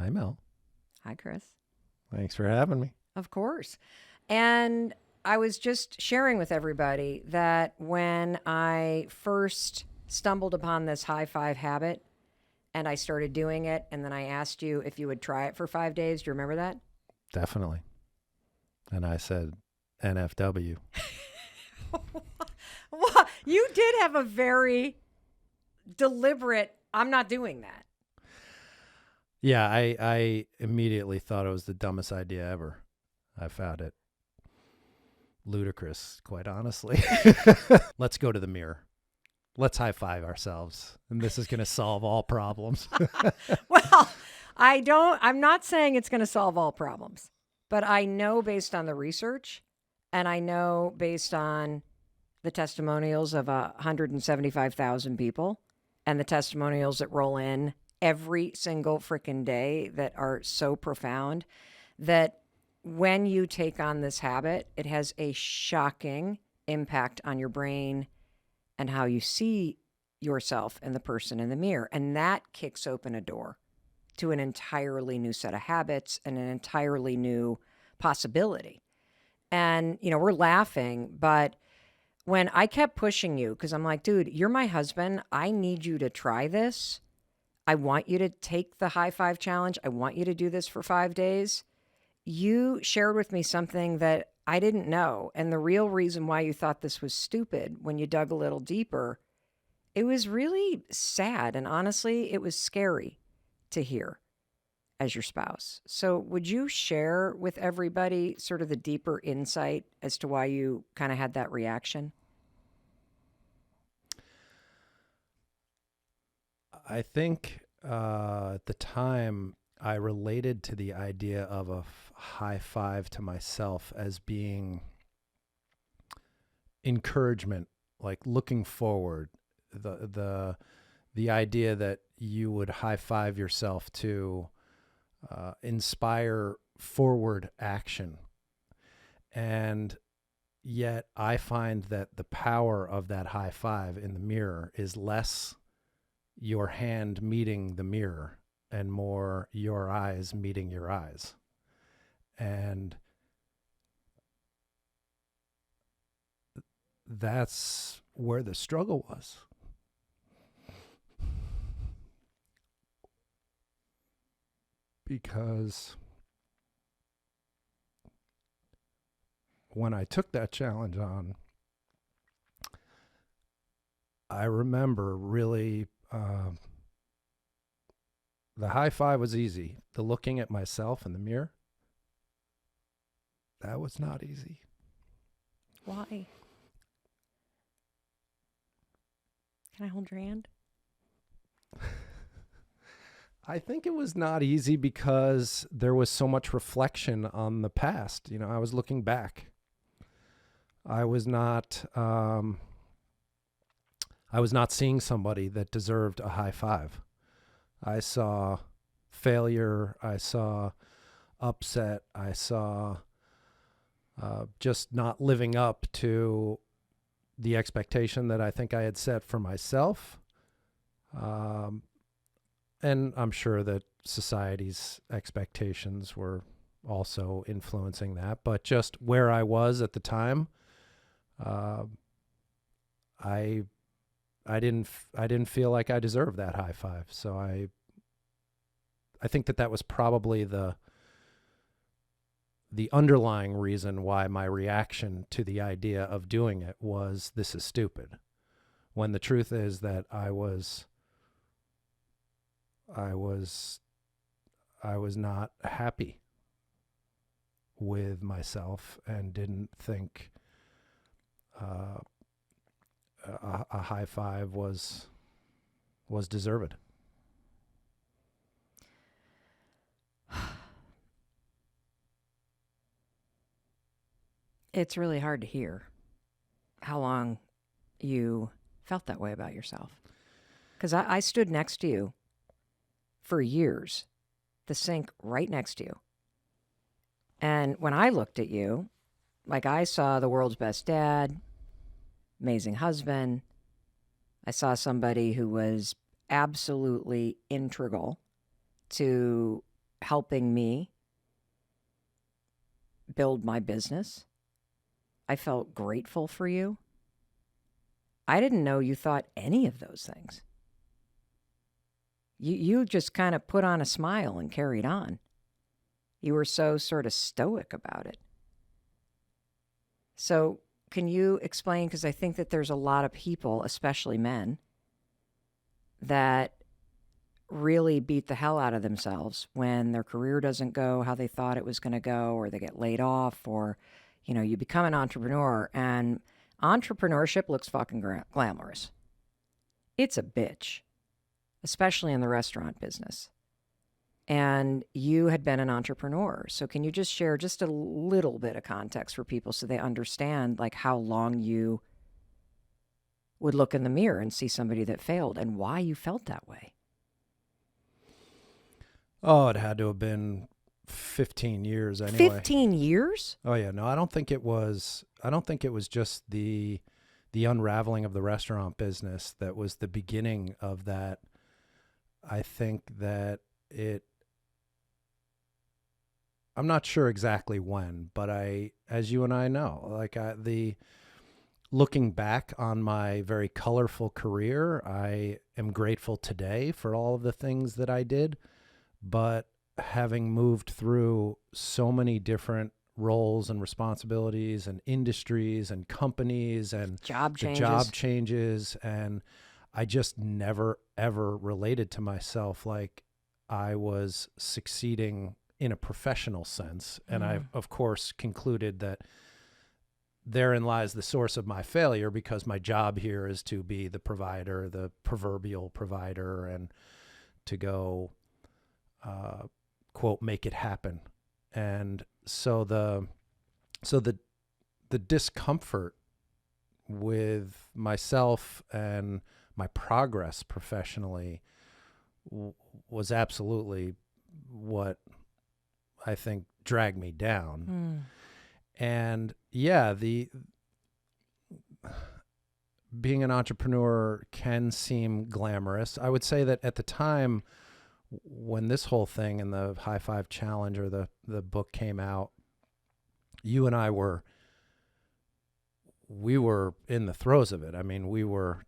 Hi, Mel. Hi, Chris. Thanks for having me. Of course. And I was just sharing with everybody that when I first stumbled upon this high five habit and I started doing it, and then I asked you if you would try it for 5 days. Do you remember that? Definitely. And I said NFW. Well, you did have a very deliberate, I'm not doing that. Yeah, I immediately thought it was the dumbest idea ever. I found it ludicrous, quite honestly. Let's go to the mirror. Let's high five ourselves. And this is going to solve all problems. Well, I'm not saying it's going to solve all problems, but I know based on the research and I know based on the testimonials of 175,000 people and the testimonials that roll in every single freaking day that are so profound that when you take on this habit, it has a shocking impact on your brain and how you see yourself and the person in the mirror. And that kicks open a door to an entirely new set of habits and an entirely new possibility. And, we're laughing, but when I kept pushing you, because I'm like, dude, you're my husband. I need you to try this. I want you to take the high five challenge. I want you to do this for 5 days. You shared with me something that I didn't know. And the real reason why you thought this was stupid when you dug a little deeper, it was really sad. And honestly, it was scary to hear as your spouse. So, would you share with everybody sort of the deeper insight as to why you kind of had that reaction? I think at the time I related to the idea of a high five to myself as being encouragement, like looking forward. The idea that you would high five yourself to inspire forward action. And yet I find that the power of that high five in the mirror is less your hand meeting the mirror and more your eyes meeting your eyes. And that's where the struggle was. Because when I took that challenge on, I remember really the high five was easy. The looking at myself in the mirror, that was not easy. Why? Can I hold your hand? I think it was not easy because there was so much reflection on the past. I was looking back. I was not seeing somebody that deserved a high five. I saw failure. I saw upset. I saw just not living up to the expectation that I think I had set for myself. And I'm sure that society's expectations were also influencing that. But just where I was at the time, I didn't feel like I deserved that high five. So I think that was probably the underlying reason why my reaction to the idea of doing it was, this is stupid. When the truth is that I was not happy with myself and didn't think a high five was deserved. It's really hard to hear how long you felt that way about yourself. Because I stood next to you for years, the sink right next to you. And when I looked at you, like I saw the world's best dad, amazing husband. I saw somebody who was absolutely integral to helping me build my business. I felt grateful for you. I didn't know you thought any of those things. You just kind of put on a smile and carried on. You were so sort of stoic about it. So can you explain, because I think that there's a lot of people, especially men, that really beat the hell out of themselves when their career doesn't go how they thought it was going to go, or they get laid off, or, you become an entrepreneur, and entrepreneurship looks fucking glamorous. It's a bitch, especially in the restaurant business. And you had been an entrepreneur. So can you just share just a little bit of context for people so they understand like how long you would look in the mirror and see somebody that failed and why you felt that way? Oh, it had to have been 15 years anyway. 15 years? Oh yeah, no, I don't think it was just the unraveling of the restaurant business that was the beginning of that. I think that I'm not sure exactly when, but as you and I know, like looking back on my very colorful career, I am grateful today for all of the things that I did, but having moved through so many different roles and responsibilities and industries and companies and job changes, and I just never ever related to myself like I was succeeding in a professional sense. And I, of course, concluded that therein lies the source of my failure, because my job here is to be the provider, the proverbial provider, and to go, quote, make it happen. And so the discomfort with myself and my progress professionally was absolutely what I think dragged me down. And yeah, being an entrepreneur can seem glamorous. I would say that at the time when this whole thing and the High Five Challenge or the book came out, you and I we were in the throes of it. I mean,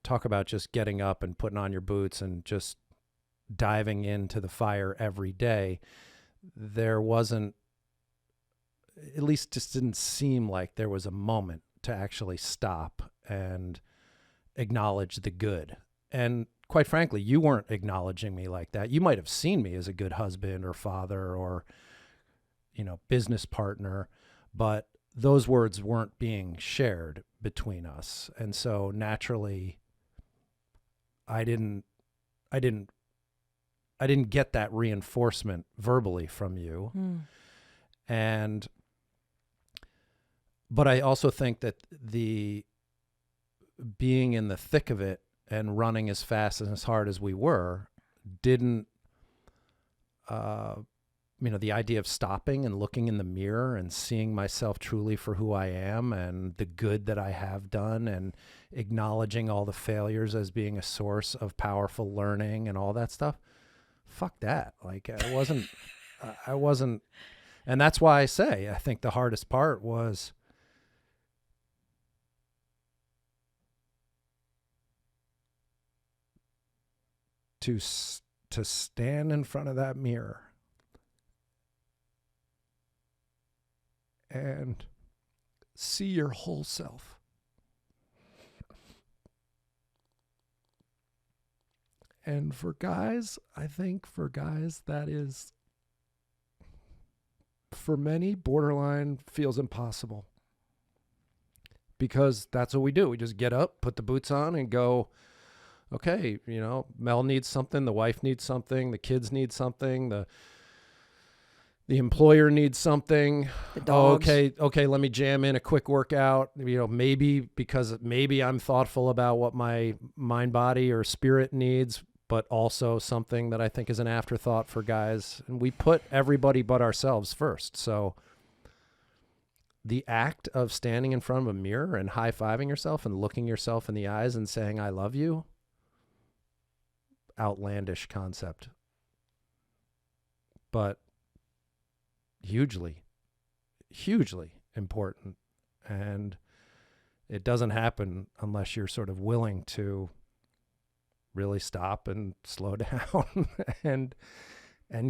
talk about just getting up and putting on your boots and just diving into the fire every day. There wasn't, at least just didn't seem like there was a moment to actually stop and acknowledge the good. And quite frankly, you weren't acknowledging me like that. You might have seen me as a good husband or father or, business partner, but those words weren't being shared between us. And so naturally, I didn't get that reinforcement verbally from you. But I also think that being in the thick of it and running as fast and as hard as we were didn't, the idea of stopping and looking in the mirror and seeing myself truly for who I am and the good that I have done and acknowledging all the failures as being a source of powerful learning and all that stuff. Fuck that. Like I wasn't, and that's why I say, I think the hardest part was to stand in front of that mirror and see your whole self. And for guys, I think that is, for many, borderline feels impossible. Because that's what we do. We just get up, put the boots on, and go, okay, Mel needs something, the wife needs something, the kids need something, the employer needs something. The dogs. Okay, let me jam in a quick workout. Maybe I'm thoughtful about what my mind, body, or spirit needs, but also something that I think is an afterthought for guys. And we put everybody but ourselves first. So the act of standing in front of a mirror and high-fiving yourself and looking yourself in the eyes and saying, I love you, outlandish concept. But hugely, hugely important. And it doesn't happen unless you're sort of willing to really stop and slow down and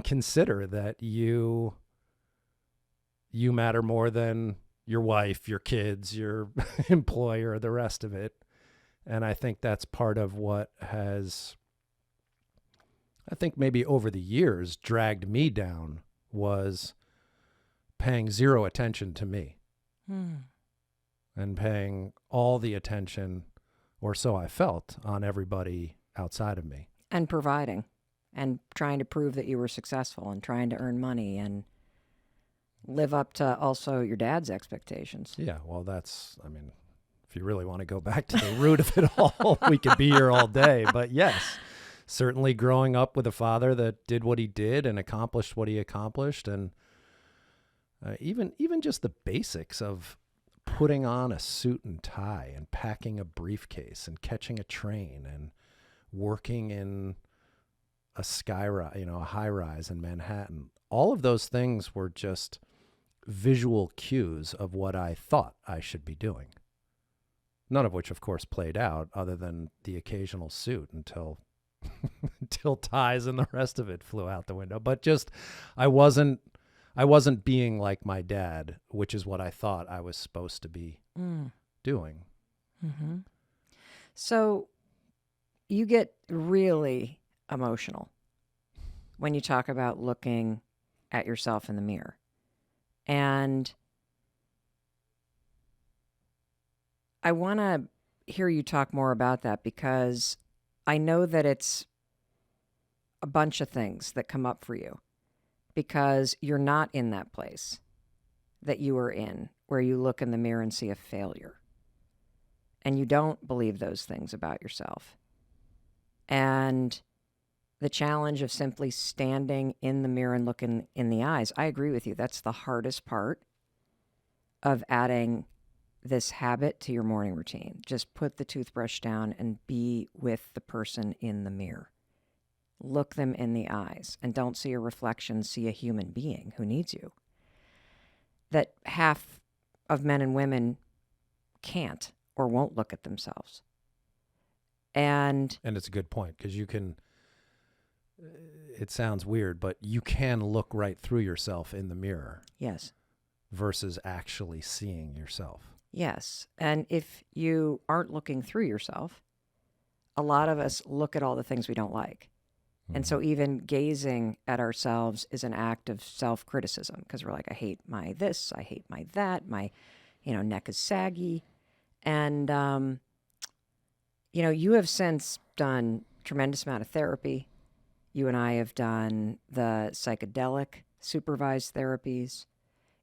consider that you matter more than your wife, your kids, your employer, the rest of it. And I think that's part of what has, I think maybe over the years, dragged me down, was paying zero attention to me and paying all the attention, or so I felt, on everybody outside of me. And providing and trying to prove that you were successful and trying to earn money and live up to also your dad's expectations. Yeah, well, that's, I mean, if you really want to go back to the root of it all, we could be here all day. But yes, certainly growing up with a father that did what he did and accomplished what he accomplished, and even just the basics of putting on a suit and tie and packing a briefcase and catching a train and working in a a high rise in Manhattan. All of those things were just visual cues of what I thought I should be doing. None of which, of course, played out, other than the occasional suit until ties and the rest of it flew out the window. But just, I wasn't being like my dad, which is what I thought I was supposed to be doing. Mm-hmm. So you get really emotional when you talk about looking at yourself in the mirror. And I want to hear you talk more about that, because I know that it's a bunch of things that come up for you, because you're not in that place that you were in where you look in the mirror and see a failure. And you don't believe those things about yourself. And the challenge of simply standing in the mirror and looking in the eyes, I agree with you. That's the hardest part of adding this habit to your morning routine. Just put the toothbrush down and be with the person in the mirror. Look them in the eyes and don't see a reflection, see a human being who needs you. That half of men and women can't or won't look at themselves. And it's a good point, because you can, it sounds weird, but you can look right through yourself in the mirror. Yes. Versus actually seeing yourself. Yes. And if you aren't looking through yourself, a lot of us look at all the things we don't like. And so even gazing at ourselves is an act of self-criticism, because we're like, I hate my this, I hate my that, my, neck is saggy. And, you have since done tremendous amount of therapy. You and I have done the psychedelic supervised therapies.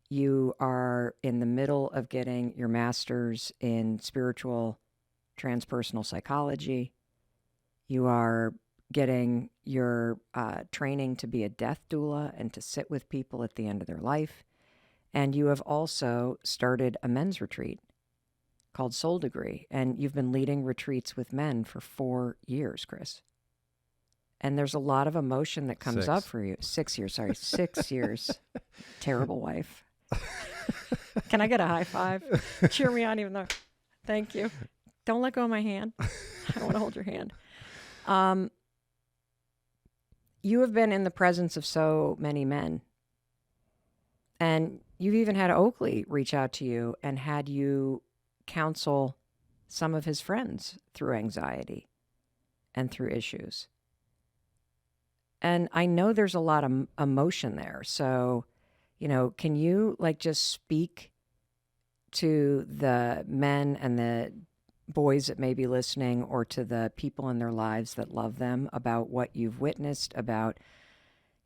You are in the middle of getting your master's in spiritual transpersonal psychology. You are getting your training to be a death doula and to sit with people at the end of their life. And you have also started a men's retreat called Soul Degree. And you've been leading retreats with men for 4 years, Chris. And there's a lot of emotion that comes up for you. 6 years, sorry, 6 years. Terrible wife. Can I get a high five? Cheer me on, even though. Thank you. Don't let go of my hand. I want to hold your hand. You have been in the presence of so many men. And you've even had Oakley reach out to you and had you counsel some of his friends through anxiety and through issues. And I know there's a lot of emotion there. So, can you just speak to the men and the boys that may be listening, or to the people in their lives that love them, about what you've witnessed, about,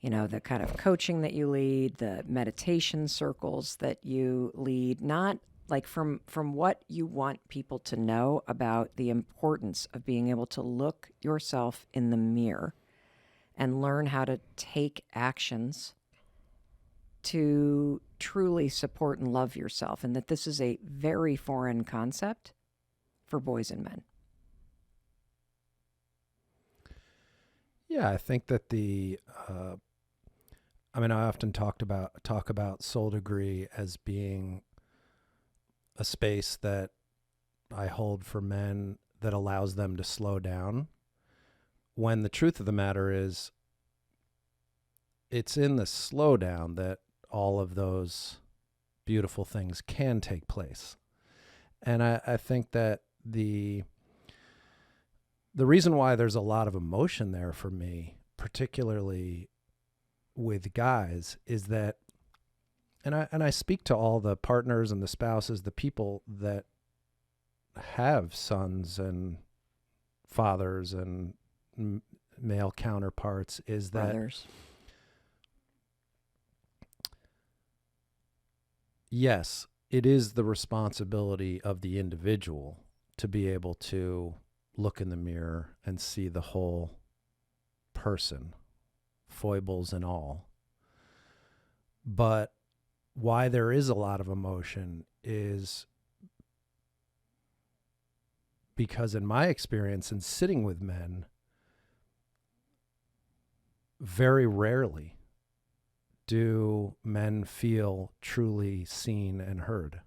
the kind of coaching that you lead, the meditation circles that you lead, not from what you want people to know about the importance of being able to look yourself in the mirror and learn how to take actions to truly support and love yourself, and that this is a very foreign concept for boys and men. Yeah, I think that I mean, I often talk about Soul Degree as being a space that I hold for men that allows them to slow down, when the truth of the matter is it's in the slowdown that all of those beautiful things can take place. And I think that the reason why there's a lot of emotion there for me, particularly with guys, is that, and I speak to all the partners and the spouses, the people that have sons and fathers and male counterparts, is that Brothers. Yes, it is the responsibility of the individual to be able to look in the mirror and see the whole person, foibles and all. But why there is a lot of emotion is because, in my experience in sitting with men, very rarely do men feel truly seen and heard.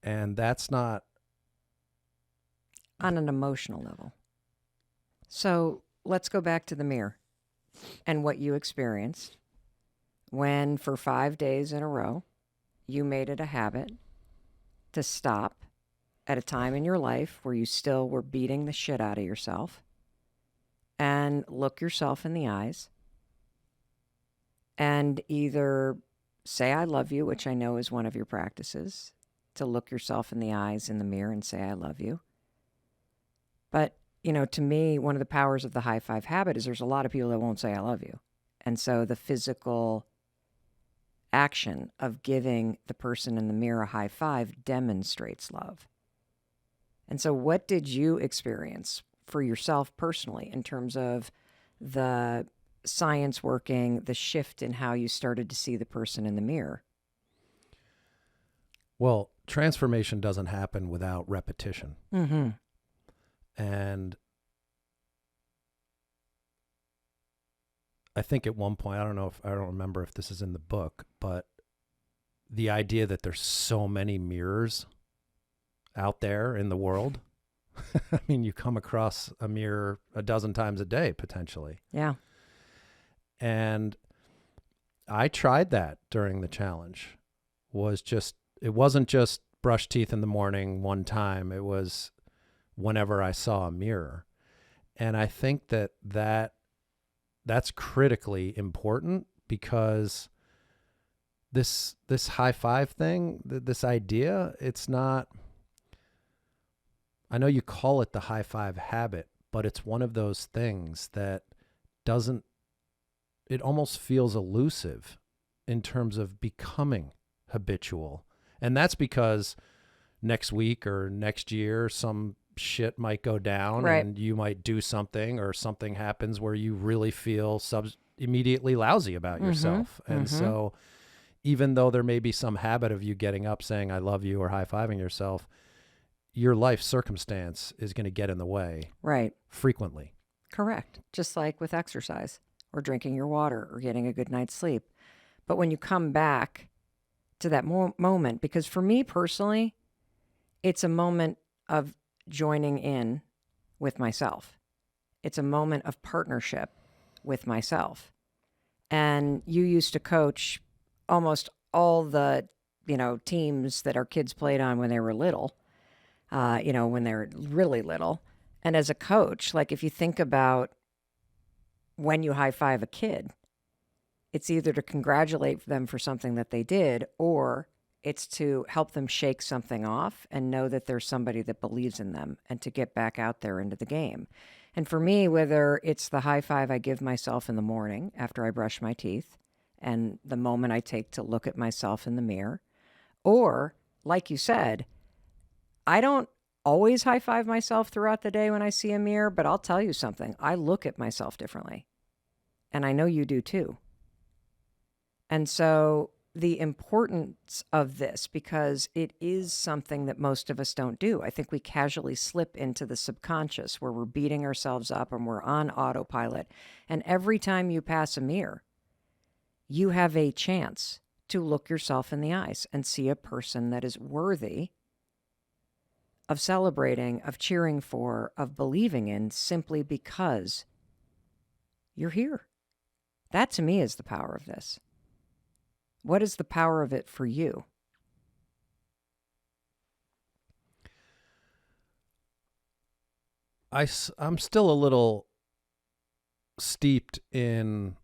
And that's not on an emotional level. So let's go back to the mirror and what you experienced when, for 5 days in a row, you made it a habit to stop at a time in your life where you still were beating the shit out of yourself and look yourself in the eyes and either say, I love you, which I know is one of your practices, to look yourself in the eyes in the mirror and say, I love you. But, you know, to me, one of the powers of the high five habit is there's a lot of people that won't say, I love you. And so the physical action of giving the person in the mirror a high five demonstrates love. And so what did you experience for yourself personally in terms of the science working, the shift in how you started to see the person in the mirror? Well, transformation doesn't happen without repetition. Mm-hmm. And I think at one point, I don't remember if this is in the book, but the idea that there's so many mirrors out there in the world. I mean, you come across a mirror a dozen times a day, potentially. Yeah. And I tried that during the challenge. It wasn't just brush teeth in the morning one time. It was whenever I saw a mirror. And I think that's critically important, because this high five thing, this idea, it's not, I know you call it the high five habit, but it's one of those things that it almost feels elusive in terms of becoming habitual. And that's because next week or next year, some shit might go down, right, and you might do something, or something happens where you really feel immediately lousy about yourself. And so even though there may be some habit of you getting up saying, I love you, or high-fiving yourself, your life circumstance is going to get in the way. Right. Frequently. Correct. Just like with exercise or drinking your water or getting a good night's sleep. But when you come back to that moment, because for me personally, it's a moment of joining in with myself. It's a moment of partnership with myself. And you used to coach almost all the, teams that our kids played on when they were little, when they're really little. And as a coach, like if you think about when you high five a kid, it's either to congratulate them for something that they did, or it's to help them shake something off and know that there's somebody that believes in them and to get back out there into the game. And for me, whether it's the high five I give myself in the morning after I brush my teeth and the moment I take to look at myself in the mirror, or like you said, I don't always high five myself throughout the day when I see a mirror, but I'll tell you something. I look at myself differently. And I know you do too. And so the importance of this because it is something that most of us don't do. I think we casually slip into the subconscious where we're beating ourselves up and we're on autopilot. And every time you pass a mirror, you have a chance to look yourself in the eyes and see a person that is worthy of celebrating, of cheering for, of believing in simply because you're here. That to me is the power of this. What is the power of it for you? I'm still a little steeped in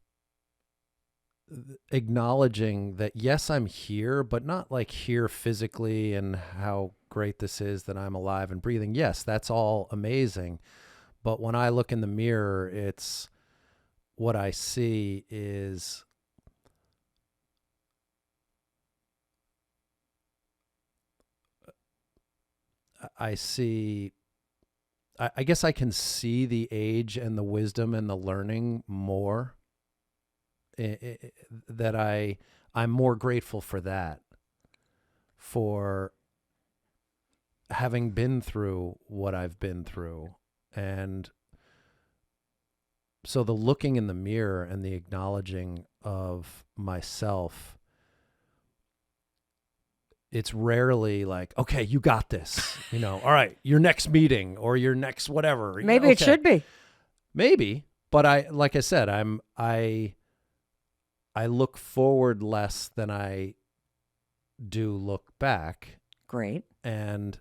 acknowledging that, yes, I'm here, but not like here physically and how great this is that I'm alive and breathing. Yes, that's all amazing. But when I look in the mirror, it's what I see is I guess I can see the age and the wisdom and the learning more. That I'm more grateful for that, for having been through what I've been through. And so the looking in the mirror and the acknowledging of myself, it's rarely like, okay, you got this, all right, your next meeting or your next whatever. Maybe okay. It should be. Maybe, but like I said, I look forward less than I do look back. Great. And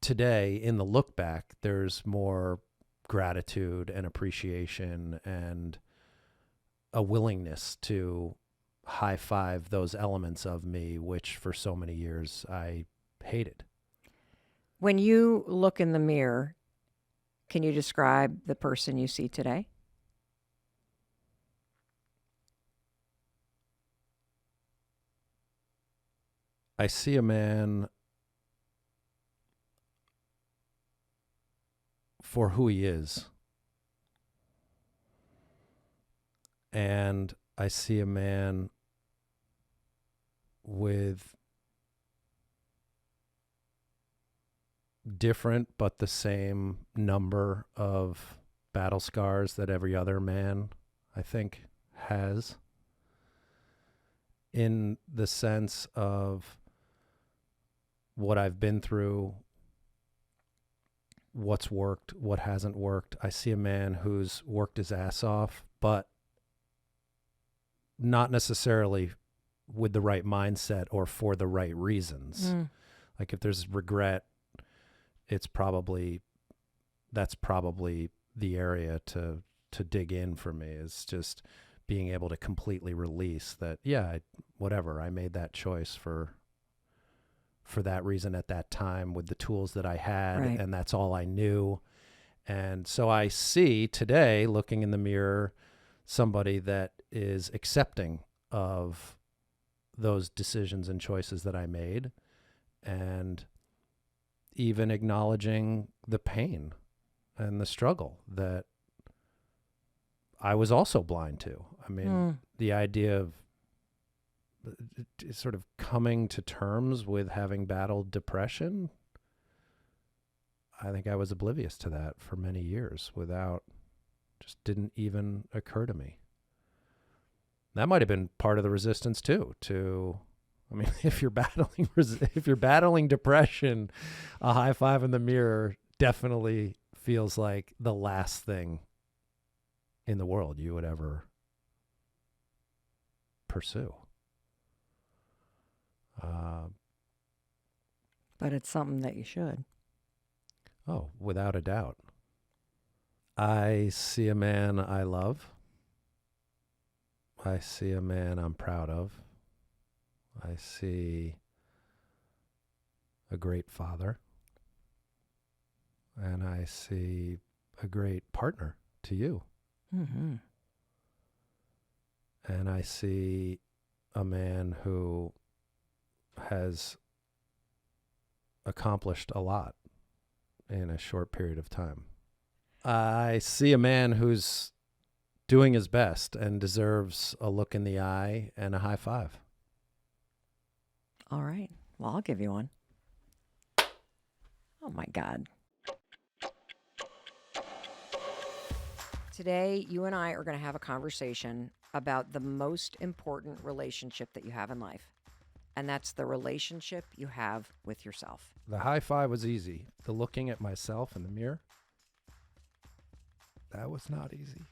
today in the look back, there's more gratitude and appreciation and a willingness to high five those elements of me, which for so many years I hated. When you look in the mirror, can you describe the person you see today? I see a man for who he is. And I see a man with different but the same number of battle scars that every other man, I think, has, in the sense of what I've been through, what's worked, what hasn't worked. I see a man who's worked his ass off, but not necessarily with the right mindset or for the right reasons. Like if there's regret, that's probably the area to dig in for me, is just being able to completely release that. Yeah, I made that choice for that reason at that time with the tools that I had, right. And that's all I knew. And so I see today, looking in the mirror, somebody that is accepting of those decisions and choices that I made, and even acknowledging the pain and the struggle that I was also blind to. I mean, the idea of sort of coming to terms with having battled depression, I think I was oblivious to that for many years just didn't even occur to me. That might have been part of the resistance too, if you're battling depression, a high five in the mirror definitely feels like the last thing in the world you would ever pursue. But it's something that you should. Oh, without a doubt. I see a man I love. I see a man I'm proud of. I see a great father. And I see a great partner to you. Mm-hmm. And I see a man who has accomplished a lot in a short period of time. I see a man who's doing his best and deserves a look in the eye and a high five. All right. Well, I'll give you one. Oh my God. Today, you and I are going to have a conversation about the most important relationship that you have in life. And that's the relationship you have with yourself. The high five was easy. The looking at myself in the mirror, that was not easy.